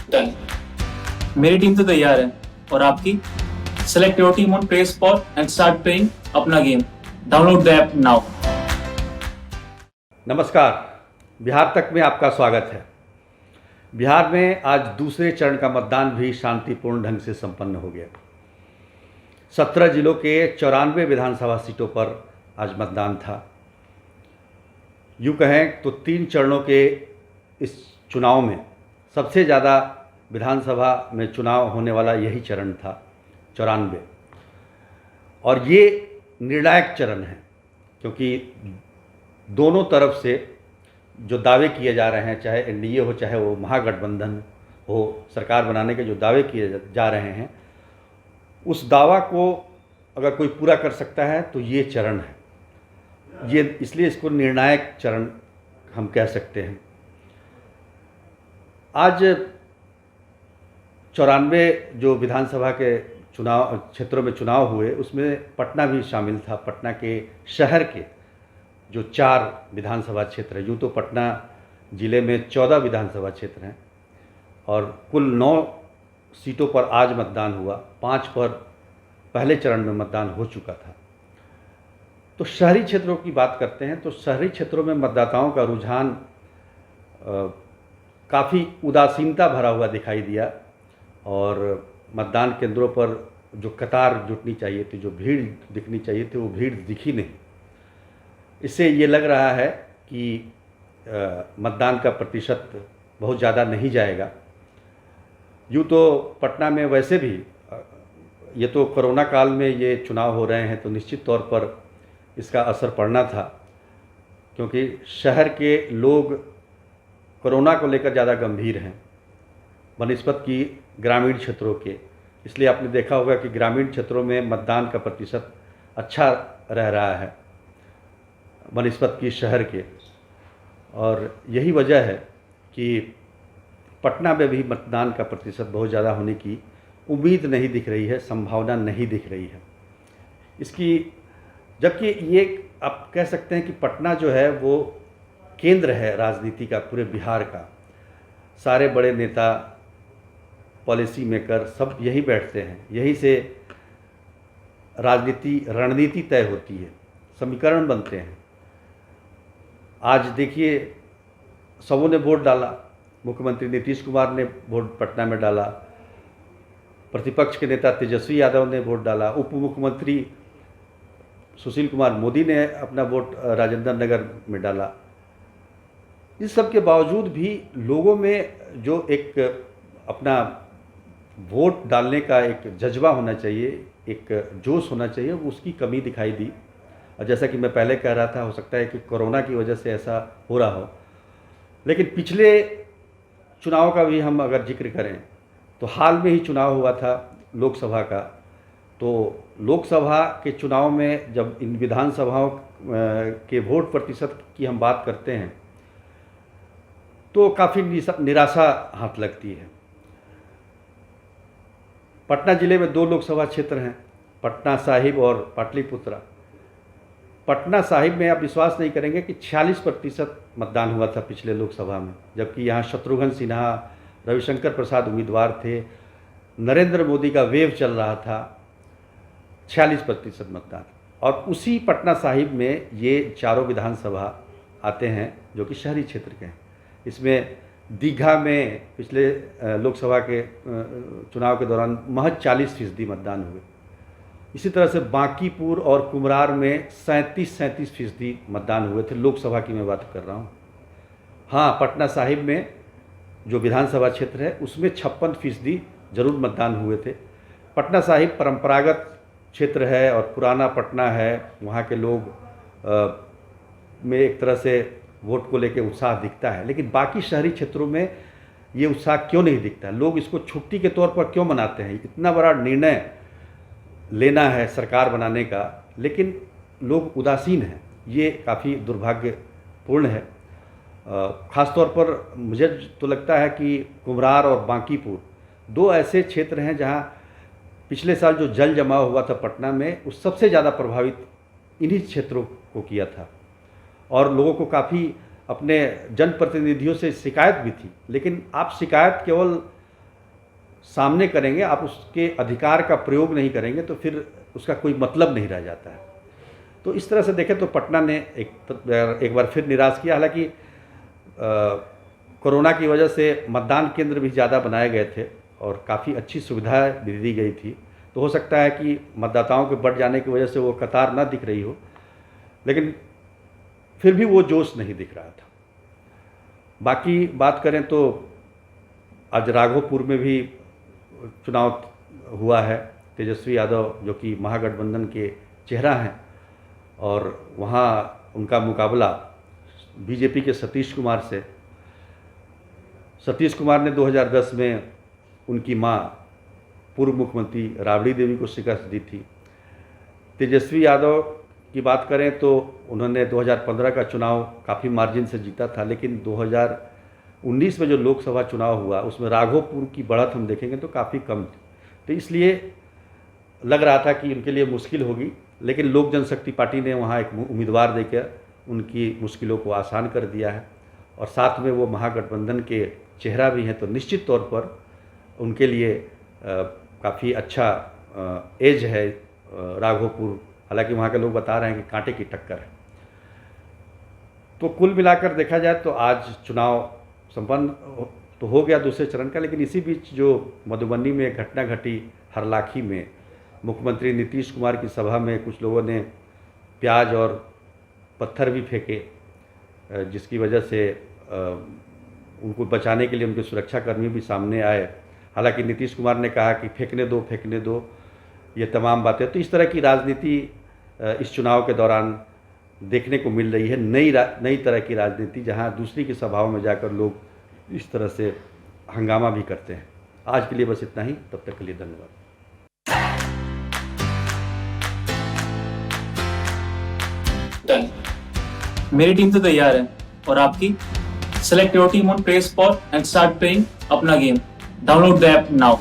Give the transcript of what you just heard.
Done. मेरी team तो तैयार है और आपकी? Select your team on Play Spot and start playing अपना game. Download the app now. नमस्कार, बिहार तक में आपका स्वागत है। बिहार में आज दूसरे चरण का मतदान भी शांतिपूर्ण ढंग से संपन्न हो गया। 17 जिलों के 94 विधानसभा सीटों पर आज मतदान था। यूँ कहें तो 3 चरणों के इस चुनाव में सबसे ज़्यादा विधानसभा में चुनाव होने वाला यही चरण था, 94। और ये निर्णायक चरण है, क्योंकि दोनों तरफ से जो दावे किए जा रहे हैं, चाहे एनडीए हो चाहे वो महागठबंधन हो, सरकार बनाने के जो दावे किए जा रहे हैं, उस दावा को अगर कोई पूरा कर सकता है तो ये चरण है। ये इसलिए इसको निर्णायक चरण हम कह सकते हैं। आज 94 जो विधानसभा के चुनाव क्षेत्रों में चुनाव हुए, उसमें पटना भी शामिल था। पटना के शहर के जो 4 विधानसभा क्षेत्र है, यूँ तो पटना ज़िले में 14 विधानसभा क्षेत्र हैं और कुल 9 सीटों पर आज मतदान हुआ। 5 पर पहले चरण में मतदान हो चुका था। तो शहरी क्षेत्रों की बात करते हैं तो शहरी क्षेत्रों में मतदाताओं का रुझान काफ़ी उदासीनता भरा हुआ दिखाई दिया और मतदान केंद्रों पर जो कतार जुटनी चाहिए थी, जो भीड़ दिखनी चाहिए थी, वो भीड़ दिखी नहीं। इससे ये लग रहा है कि मतदान का प्रतिशत बहुत ज़्यादा नहीं जाएगा। यूँ तो पटना में वैसे भी ये तो कोरोना काल में ये चुनाव हो रहे हैं, तो निश्चित तौर पर इसका असर पड़ना था, क्योंकि शहर के लोग कोरोना को लेकर ज़्यादा गंभीर हैं बनिस्बत की ग्रामीण क्षेत्रों के। इसलिए आपने देखा होगा कि ग्रामीण क्षेत्रों में मतदान का प्रतिशत अच्छा रह रहा है बनिस्बत की शहर के। और यही वजह है कि पटना में भी मतदान का प्रतिशत बहुत ज़्यादा होने की उम्मीद नहीं दिख रही है, संभावना नहीं दिख रही है इसकी। जबकि ये आप कह सकते हैं कि पटना जो है वो केंद्र है राजनीति का, पूरे बिहार का। सारे बड़े नेता, पॉलिसी मेकर सब यहीं बैठते हैं, यहीं से रणनीति तय होती है, समीकरण बनते हैं। आज देखिए, सबों ने वोट डाला। मुख्यमंत्री नीतीश कुमार ने वोट पटना में डाला, प्रतिपक्ष के नेता तेजस्वी यादव ने वोट डाला, उप मुख्यमंत्री सुशील कुमार मोदी ने अपना वोट राजेंद्र नगर में डाला। इस सब के बावजूद भी लोगों में जो एक अपना वोट डालने का एक जज्बा होना चाहिए, एक जोश होना चाहिए, उसकी कमी दिखाई दी। और जैसा कि मैं पहले कह रहा था, हो सकता है कि कोरोना की वजह से ऐसा हो रहा हो। लेकिन पिछले चुनाव का भी हम अगर जिक्र करें तो हाल में ही चुनाव हुआ था लोकसभा का। तो लोकसभा के चुनाव में जब इन विधानसभाओं के वोट प्रतिशत की हम बात करते हैं तो काफ़ी निराशा हाथ लगती है। पटना ज़िले में 2 लोकसभा क्षेत्र हैं, पटना साहिब और पाटलिपुत्रा। पटना साहिब में आप विश्वास नहीं करेंगे कि 46% मतदान हुआ था पिछले लोकसभा में, जबकि यहाँ शत्रुघ्न सिन्हा, रविशंकर प्रसाद उम्मीदवार थे, नरेंद्र मोदी का वेव चल रहा था। 46% मतदान। और उसी पटना साहिब में ये चारों विधानसभा आते हैं जो कि शहरी क्षेत्र के हैं। इसमें दीघा में पिछले लोकसभा के चुनाव के दौरान महज 40% मतदान हुए। इसी तरह से बांकीपुर और कुम्हरार में 37% मतदान हुए थे। लोकसभा की मैं बात कर रहा हूँ। हाँ, पटना साहिब में जो विधानसभा क्षेत्र है उसमें 56% जरूर मतदान हुए थे। पटना साहिब परंपरागत क्षेत्र है और पुराना पटना है, वहाँ के लोग में एक तरह से वोट को लेकर उत्साह दिखता है। लेकिन बाकी शहरी क्षेत्रों में ये उत्साह क्यों नहीं दिखता? लोग इसको छुट्टी के तौर पर क्यों मनाते हैं? इतना बड़ा निर्णय लेना है सरकार बनाने का, लेकिन लोग उदासीन हैं। ये काफ़ी दुर्भाग्यपूर्ण है। ख़ासतौर पर मुझे तो लगता है कि कुम्हरार और बांकीपुर 2 ऐसे क्षेत्र हैं जहाँ पिछले साल जो जल जमाव हुआ था पटना में, उस सबसे ज़्यादा प्रभावित इन्हीं क्षेत्रों को किया था। और लोगों को काफ़ी अपने जनप्रतिनिधियों से शिकायत भी थी। लेकिन आप शिकायत केवल सामने करेंगे, आप उसके अधिकार का प्रयोग नहीं करेंगे तो फिर उसका कोई मतलब नहीं रह जाता है। तो इस तरह से देखें तो पटना ने एक बार फिर निराश किया। हालांकि कोरोना की वजह से मतदान केंद्र भी ज़्यादा बनाए गए थे और काफ़ी अच्छी सुविधाएं भी दी गई थी, तो हो सकता है कि मतदाताओं के बढ़ जाने की वजह से वो कतार ना दिख रही हो, लेकिन फिर भी वो जोश नहीं दिख रहा था। बाकी बात करें तो आज राघोपुर में भी चुनाव हुआ है। तेजस्वी यादव जो कि महागठबंधन के चेहरा हैं और वहाँ उनका मुकाबला बीजेपी के सतीश कुमार से। सतीश कुमार ने 2010 में उनकी मां पूर्व मुख्यमंत्री राबड़ी देवी को शिकस्त दी थी। तेजस्वी यादव की बात करें तो उन्होंने 2015 का चुनाव काफ़ी मार्जिन से जीता था, लेकिन 2019 में जो लोकसभा चुनाव हुआ उसमें राघोपुर की बढ़त हम देखेंगे तो काफ़ी कम थी। तो इसलिए लग रहा था कि उनके लिए मुश्किल होगी, लेकिन लोक जनशक्ति पार्टी ने वहाँ एक उम्मीदवार देकर उनकी मुश्किलों को आसान कर दिया है और साथ में वो महागठबंधन के चेहरा भी हैं, तो निश्चित तौर पर उनके लिए काफ़ी अच्छा एज है राघोपुर। हालांकि वहाँ के लोग बता रहे हैं कि कांटे की टक्कर है। तो कुल मिलाकर देखा जाए तो आज चुनाव संपन्न तो हो गया दूसरे चरण का, लेकिन इसी बीच जो मधुबनी में घटना घटी हरलाखी में, मुख्यमंत्री नीतीश कुमार की सभा में कुछ लोगों ने प्याज और पत्थर भी फेंके, जिसकी वजह से उनको बचाने के लिए उनके सुरक्षाकर्मी भी सामने आए। हालांकि नीतीश कुमार ने कहा कि फेंकने दो, ये तमाम बातें। तो इस तरह की राजनीति इस चुनाव के दौरान देखने को मिल रही है, नई तरह की राजनीति, जहां दूसरी की सभाओं में जाकर लोग इस तरह से हंगामा भी करते हैं। आज के लिए बस इतना ही, तब तक के लिए धन्यवाद। मेरी टीम तो तैयार है और आपकी? Select your team on Play Spot and start playing अपना game. Download the app now.